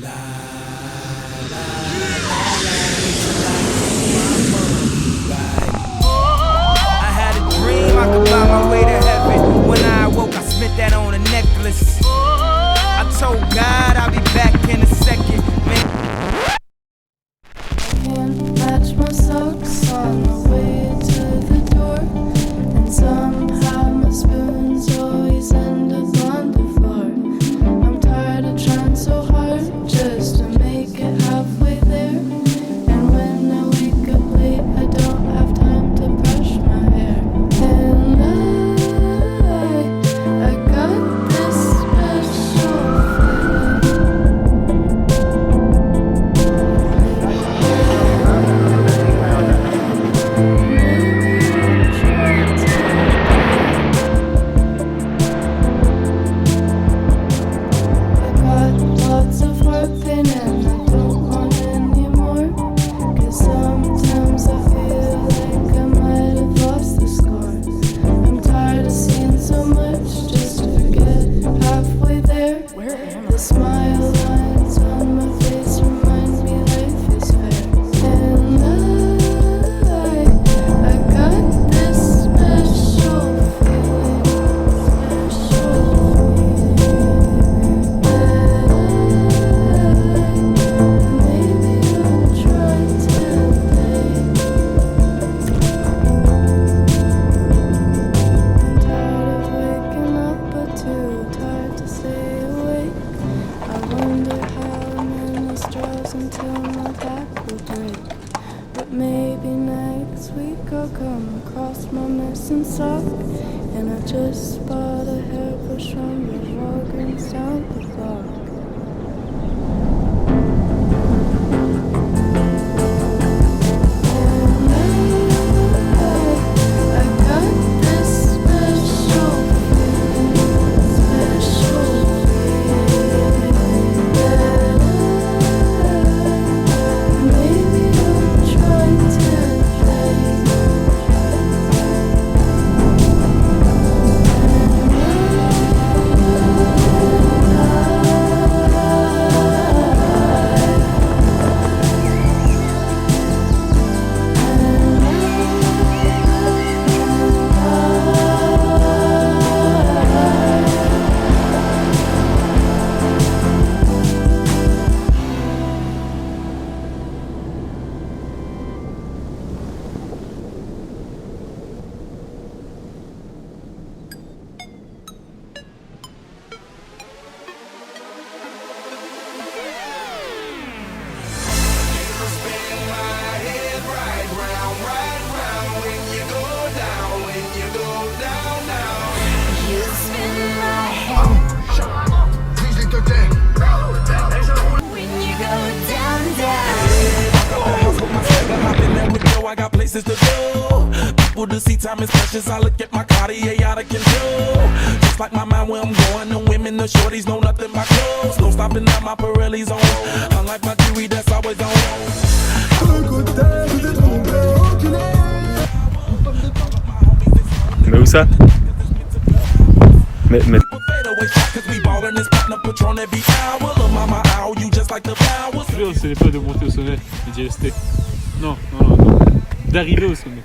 I had a dream I could buy my way to heaven. When I awoke, I spent that on a necklace. I told God I'll be back in a second, man. I can't match my socks on the way to the door, and somehow my spoons always end up on the floor. I'm tired of trying so hard just to make it halfway there, and when I wake up late I don't have time to brush my hair. And I got this special sock, and I just bought a hairbrush from the Walgreens down the block. I got places to go. People to see, time is precious. I look at my Cartier out of control. Just like my mind where I'm going. The women, the shorties know nothing but clothes. No stopping at my Pirelli's on. Unlike my jewelry that's always on. Mais où ça? Mais... C'est pas de monter au sommet, mais d'y rester. Non, non, non, non. D'arriver au sommet.